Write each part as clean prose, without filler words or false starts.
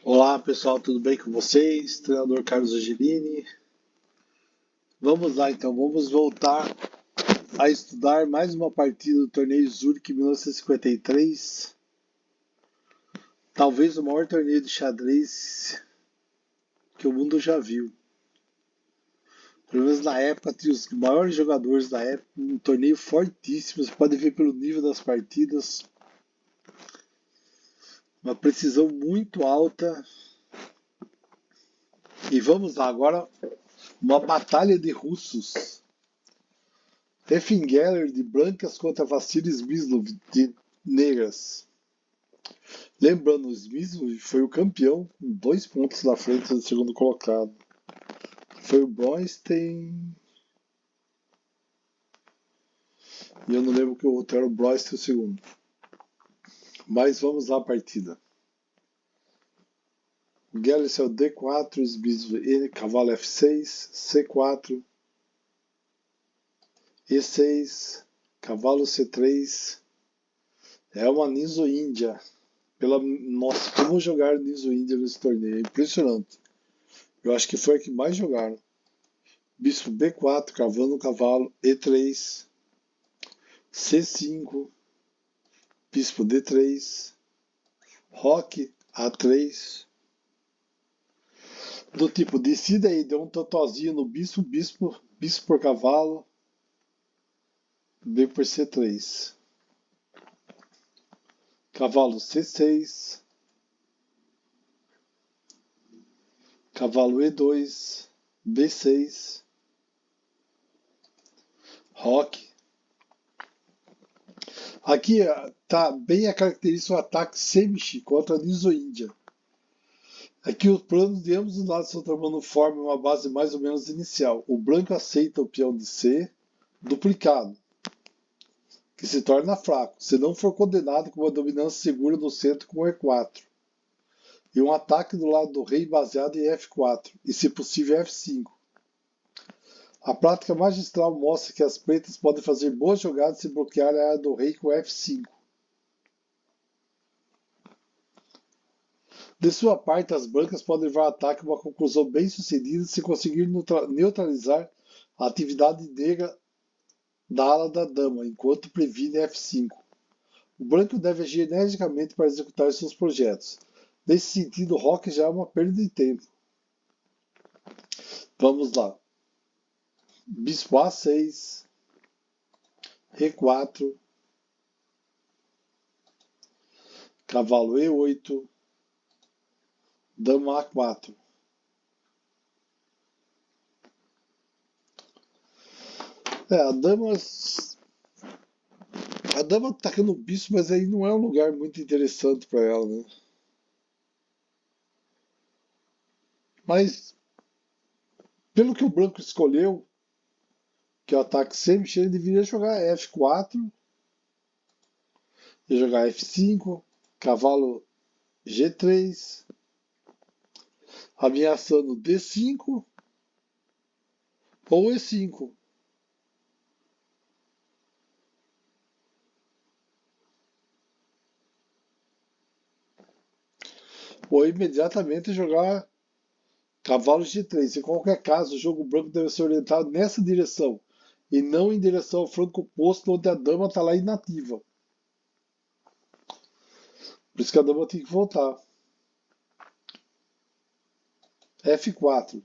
Olá pessoal, tudo bem com vocês? Treinador Carlos Angelini. Vamos lá então, vamos voltar a estudar mais uma partida do torneio Zurich 1953. Talvez o maior torneio de xadrez que o mundo já viu. Pelo menos na época, tinha os maiores jogadores da época, um torneio fortíssimo. Você pode ver pelo nível das partidas. Uma precisão muito alta. E vamos lá, agora uma batalha de russos. Efim Geller de brancas contra Vassili Smyslov de negras. Lembrando, o Smyslov foi o campeão, com 2 pontos na frente do segundo colocado. Foi o Bronstein. E eu não lembro que o outro era o Bronstein o segundo. Mas vamos lá a partida. Geller é o D4, Smyslov N, cavalo F6, C4, E6, cavalo C3. É uma Niso Índia. Nossa, como jogar Niso Índia nesse torneio? É impressionante. Eu acho que foi a que mais jogaram. Bispo B4, cavando o cavalo, E3, C5, bispo D3, roque A3. Do tipo, decida aí, deu um totozinho no bispo, bispo por cavalo, B por C3. Cavalo C6, cavalo E2, B6, roque. Aqui tá bem a característica do ataque Semichi contra a Niso-Índia. Aqui os planos de ambos os lados estão tomando forma em uma base mais ou menos inicial. O branco aceita o peão de C duplicado, que se torna fraco, se não for condenado com uma dominância segura no centro com E4. E um ataque do lado do rei baseado em F4, e se possível F5. A prática magistral mostra que as pretas podem fazer boas jogadas se bloquear a área do rei com F5. De sua parte, as brancas podem levar o ataque a uma conclusão bem sucedida se conseguir neutralizar a atividade negra da ala da dama, enquanto previne F5. O branco deve agir energicamente para executar seus projetos. Nesse sentido, o roque já é uma perda de tempo. Vamos lá. Bispo A6, E4, cavalo E8, dama A4. A dama atacando o bispo, mas aí não é um lugar muito interessante para ela, né? Mas, pelo que o branco escolheu, que é o ataque sempre, ele deveria jogar F4, e jogar F5, cavalo G3, ameaçando D5 ou E5. Ou imediatamente jogar cavalo G3. Em qualquer caso, o jogo branco deve ser orientado nessa direção e não em direção ao flanco oposto, onde a dama está lá inativa. Por isso que a dama tem que voltar. F4.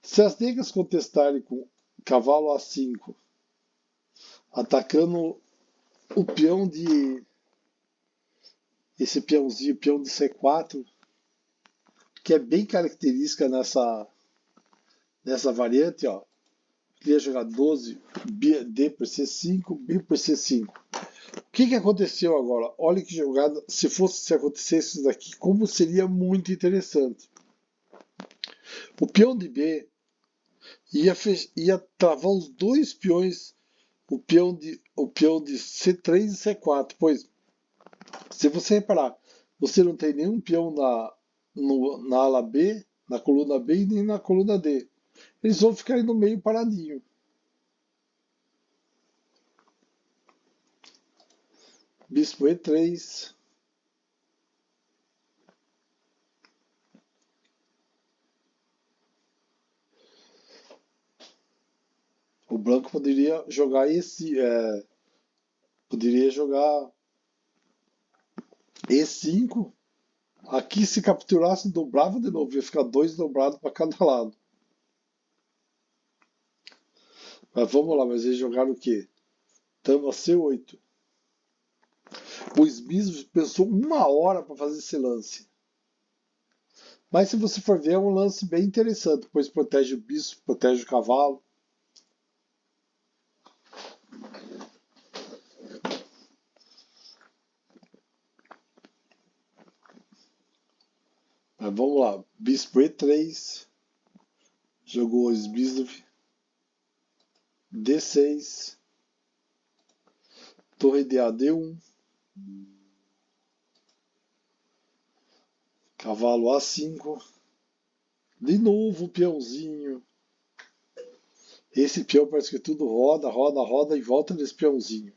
Se as negras contestarem com cavalo A5, atacando o peão de. Esse peãozinho, peão de C4, que é bem característica nessa variante, ó. Queria jogar 12, D por C5, B por C5. O que aconteceu agora? Olha que jogada, se acontecesse isso daqui, como seria muito interessante. O peão de B ia travar os dois peões, o peão de C3 e C4, pois se você reparar, você não tem nenhum peão na ala B, na coluna B e nem na coluna D. Eles vão ficar aí no meio paradinho. Bispo E3. O branco poderia jogar poderia jogar E5. Aqui, se capturasse, dobrava de novo. Ia ficar 2 dobrados para cada lado. Mas vamos lá, mas eles jogaram o quê? Dama C8. O Smith pensou 1 hora para fazer esse lance. Mas se você for ver, é um lance bem interessante, pois protege o bispo, protege o cavalo. Mas vamos lá, bispo E3, jogou o Smith, D6, torre de AD1, cavalo A5, de novo o peãozinho. Esse peão parece que tudo roda, roda, roda e volta nesse peãozinho.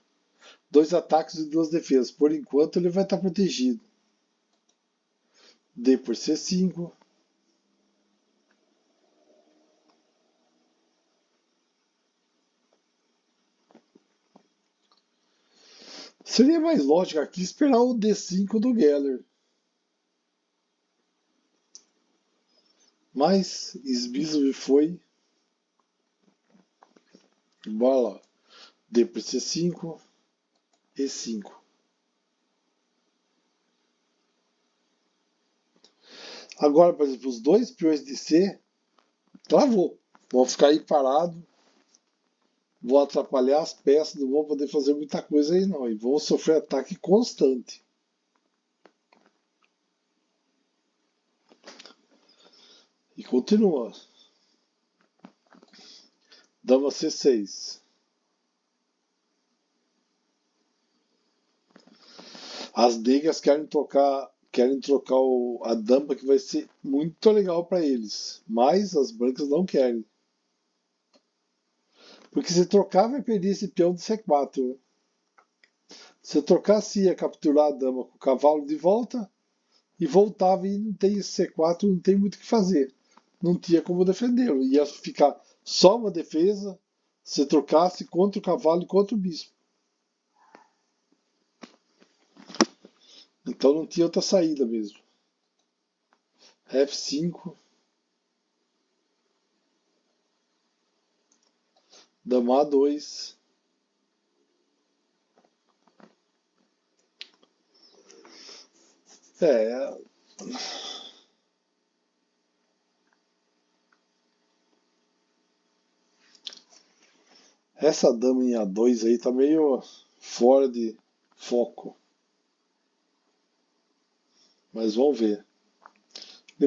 2 ataques e 2 defesas. Por enquanto ele vai estar protegido. D por C5. Seria mais lógico aqui esperar o D5 do Geller. Mas Smith foi. Bora lá. D por C5. E5. Agora, por exemplo, os 2 peões de C travou. Vão ficar aí parados. Vão atrapalhar as peças. Não vão poder fazer muita coisa aí não. E vão sofrer ataque constante. E continua. Dama C6. As negras querem trocar a dama, que vai ser muito legal para eles. Mas as brancas não querem. Porque se trocar, vai perder esse peão de C4. Né? Se trocar, se ia capturar a dama com o cavalo de volta. E voltava e não tem esse C4, não tem muito o que fazer. Não tinha como defendê-lo. Ia ficar só uma defesa se trocasse contra o cavalo e contra o bispo. Então não tinha outra saída mesmo. F5. Dama A2. É. Essa dama em A2 aí tá meio fora de foco. Mas vamos ver.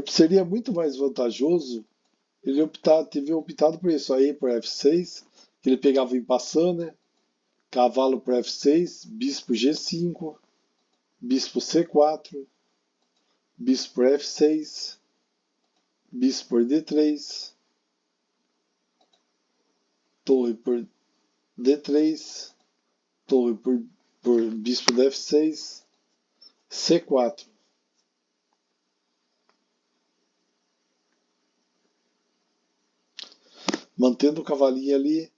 Seria muito mais vantajoso ele ter optado por isso aí, por F6, que ele pegava em passando, né? Cavalo por F6, bispo G5, bispo C4, bispo por F6, bispo por D3, torre por D3, torre por bispo de F6, C4. Mantendo o cavalinho ali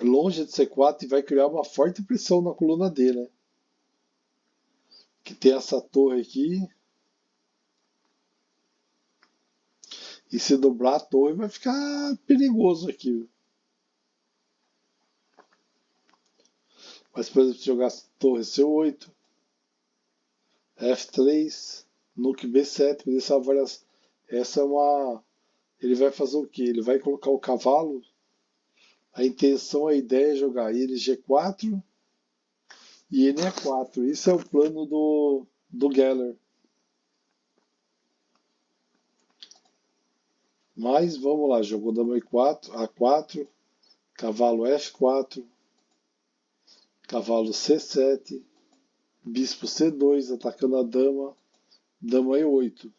longe de C4 e vai criar uma forte pressão na coluna dele, né? Que tem essa torre aqui. E se dobrar a torre vai ficar perigoso aqui. Mas, por exemplo, se jogar torre C8, F3, Nuke B7, essa é uma. Ele vai fazer o que? Ele vai colocar o cavalo. A intenção, a ideia é jogar ele G4 e ele E4. Isso é o plano do Geller. Mas vamos lá, jogou dama E4, A4, cavalo F4, cavalo C7, bispo C2 atacando a dama, dama E8.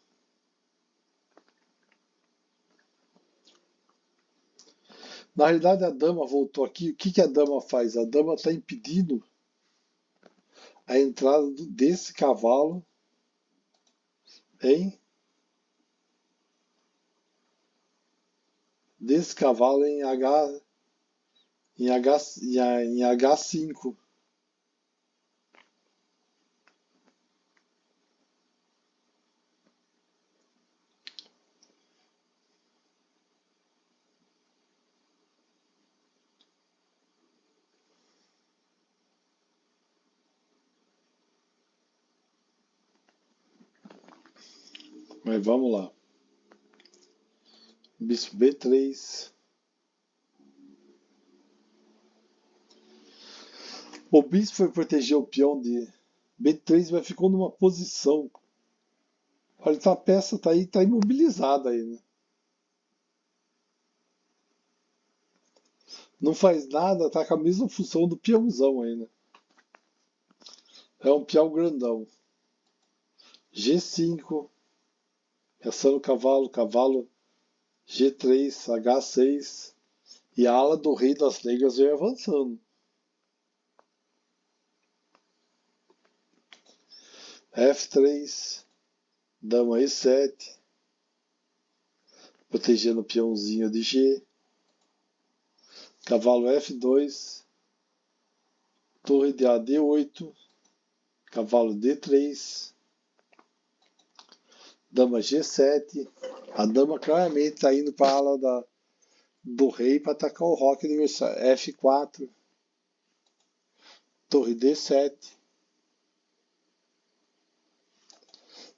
Na realidade, a dama voltou aqui. O que a dama faz? A dama está impedindo a entrada desse cavalo em desse cavalo em H5. Mas vamos lá. Bispo B3. O bispo foi proteger o peão de B3, mas ficou numa posição. Olha, a peça tá aí, tá imobilizada aí, né? Não faz nada, tá com a mesma função do peãozão aí, né? É um peão grandão. G5, reação cavalo, cavalo G3, H6. E a ala do rei das negras vem avançando. F3, dama E7, protegendo o peãozinho de G. Cavalo F2, torre de AD8, cavalo D3, dama G7. A dama claramente está indo para a ala do rei para atacar o roque adversário. F4, torre D7,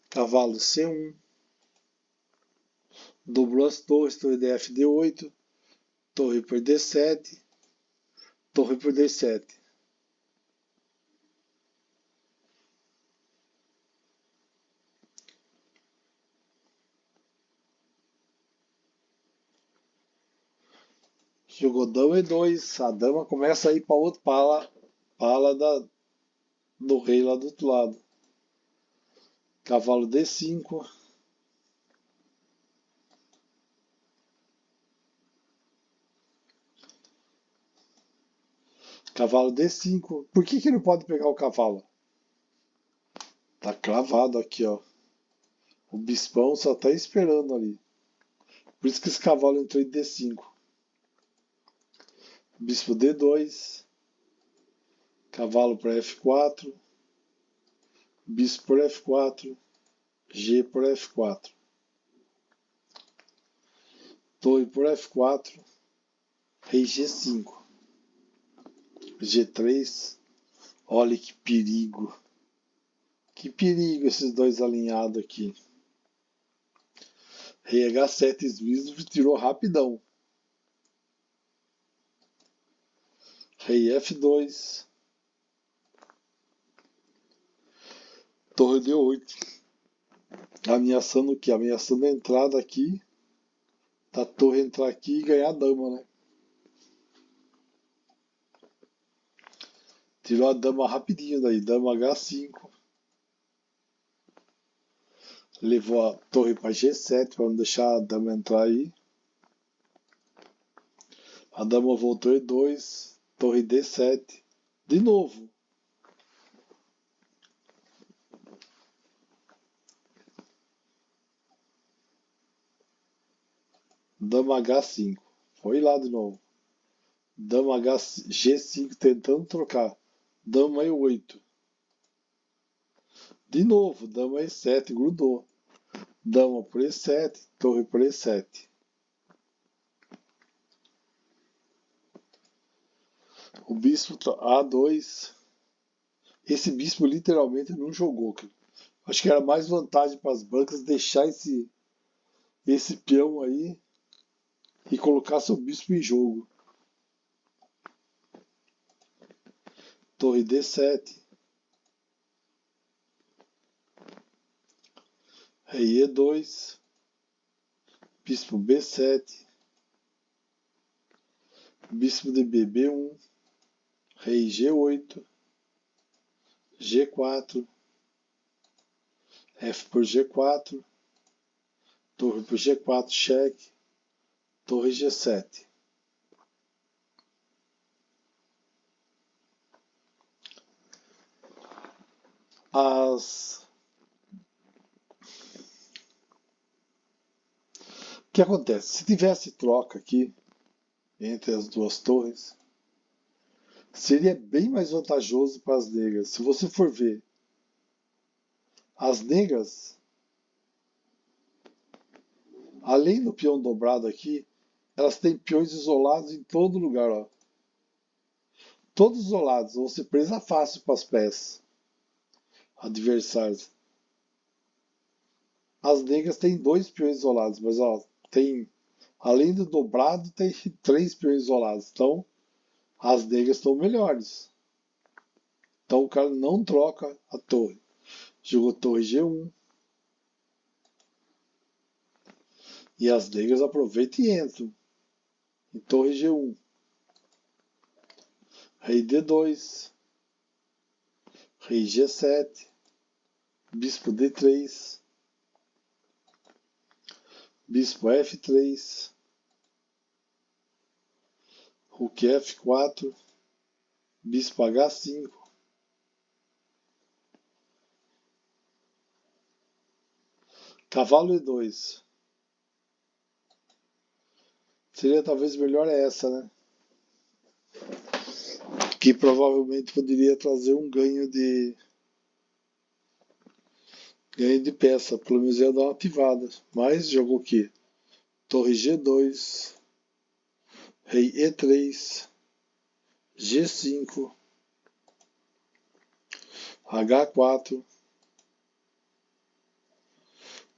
cavalo C1, dobrou as torres, torre de FD8, torre por D7, torre por D7. Jogou dama E2, a dama começa a ir para outro ala do rei lá do outro lado. Cavalo D5, cavalo D5. Por que ele não pode pegar o cavalo? Tá cravado aqui, ó. O bispão só tá esperando ali. Por isso que esse cavalo entrou em D5. Bispo D2, cavalo para F4, bispo por F4, G por F4, torre por F4, rei G5, G3. Olha que perigo. Que perigo esses dois alinhados aqui. Rei H7 esmiso tirou rapidão. Rei F2. Torre D8. Ameaçando o quê? Ameaçando a entrada aqui. Da torre entrar aqui e ganhar a dama, né? Tirou a dama rapidinho daí. Dama H5. Levou a torre para G7 para não deixar a dama entrar aí. A dama voltou E2. Torre D7. De novo. Dama H5. Foi lá de novo. Dama G5 tentando trocar. Dama E8. De novo, dama E7 grudou. Dama por E7, torre por E7. O bispo A2. Esse bispo literalmente não jogou. Acho que era mais vantagem para as brancas deixar esse peão aí e colocar seu bispo em jogo. Torre D7. Rei E2. Bispo B7. Bispo de BB1. Rei G8. G4. F por G4. Torre por G4, cheque. Torre G7. que acontece? Se tivesse troca aqui entre as duas torres, seria bem mais vantajoso para as negras. Se você for ver, as negras, além do peão dobrado aqui, elas têm peões isolados em todo lugar, ó. Todos isolados, vão ser presa fácil para as peças adversárias. As negras têm 2 peões isolados, mas ó, tem, além do dobrado, tem 3 peões isolados. Então, as negras estão melhores. Então o cara não troca a torre. Jogou torre G1. E as negras aproveitam e entram em torre G1. Rei D2. Rei G7. Bispo D3. Bispo F3. Rook F4. Bispo H5. Cavalo E2. Seria talvez melhor essa, né? Que provavelmente poderia trazer um ganho de peça, pelo menos ia dar uma ativada. Mas jogou o quê? Torre G2, Rei E3, G5, H4,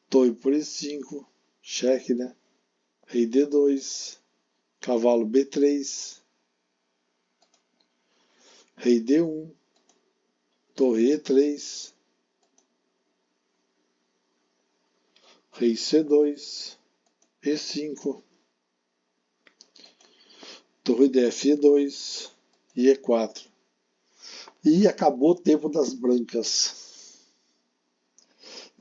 Torre por E5, cheque, né? Rei D2, Cavalo B3, Rei D1, Torre E3, Rei C2, E5, Torre de F2 e E4. E acabou o tempo das brancas.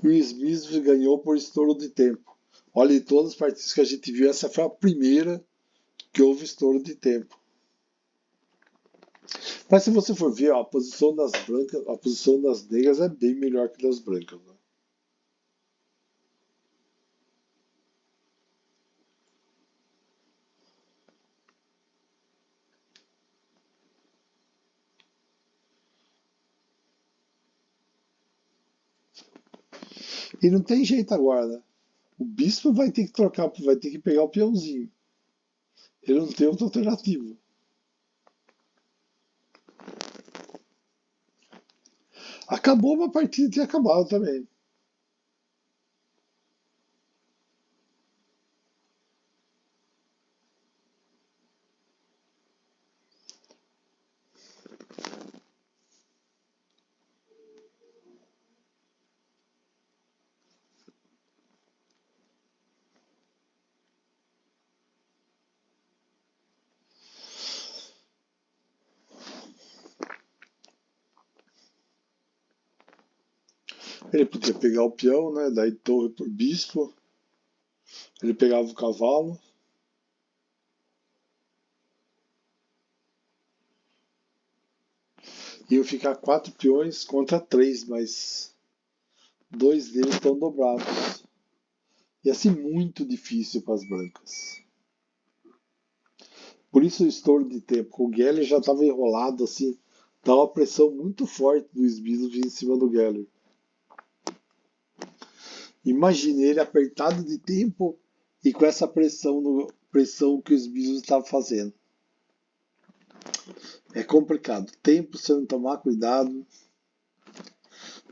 E o Smith ganhou por estouro de tempo. Olha, em todas as partidas que a gente viu, essa foi a primeira que houve estouro de tempo. Mas se você for ver, ó, a posição das brancas, a posição das negras é bem melhor que das brancas, né? E não tem jeito agora, né? O bispo vai ter que trocar, vai ter que pegar o peãozinho. Ele não tem outra alternativa. Acabou uma partida, tinha acabado também. Ele podia pegar o peão, né? Daí torre por bispo. Ele pegava o cavalo. Iam ficar 4 peões contra 3, mas 2 deles estão dobrados. Ia ser muito difícil para as brancas. Por isso o estouro de tempo. O Geller já estava enrolado assim. Dá uma pressão muito forte do Smith em cima do Geller. Imagine ele apertado de tempo e com essa pressão que o Smith estava fazendo. É complicado. Tempo, se não tomar cuidado,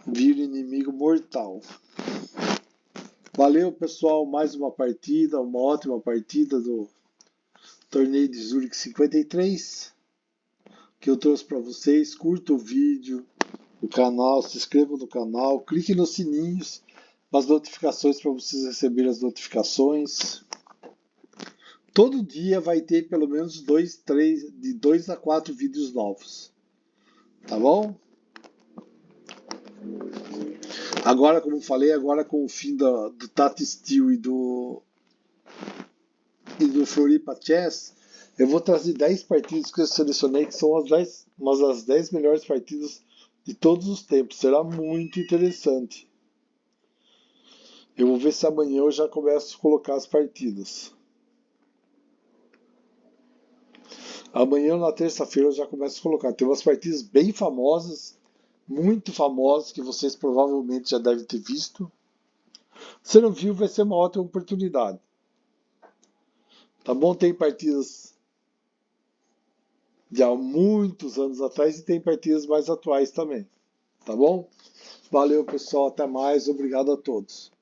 vira inimigo mortal. Valeu, pessoal. Mais uma partida, uma ótima partida do torneio de Zurich 53 que eu trouxe para vocês. Curta o vídeo, o canal, se inscreva no canal, clique nos sininhos, as notificações para vocês receberem as notificações. Todo dia vai ter pelo menos 2 a 4 vídeos novos. Tá bom? Agora, como falei, agora com o fim do Tata Steel e do Floripa Chess, eu vou trazer 10 partidas que eu selecionei, que são as 10 melhores partidas de todos os tempos. Será muito interessante. Eu vou ver se amanhã eu já começo a colocar as partidas. Amanhã, na terça-feira, eu já começo a colocar. Tem umas partidas bem famosas, muito famosas, que vocês provavelmente já devem ter visto. Se não viu, vai ser uma ótima oportunidade. Tá bom? Tem partidas de há muitos anos atrás e tem partidas mais atuais também. Tá bom? Valeu, pessoal. Até mais. Obrigado a todos.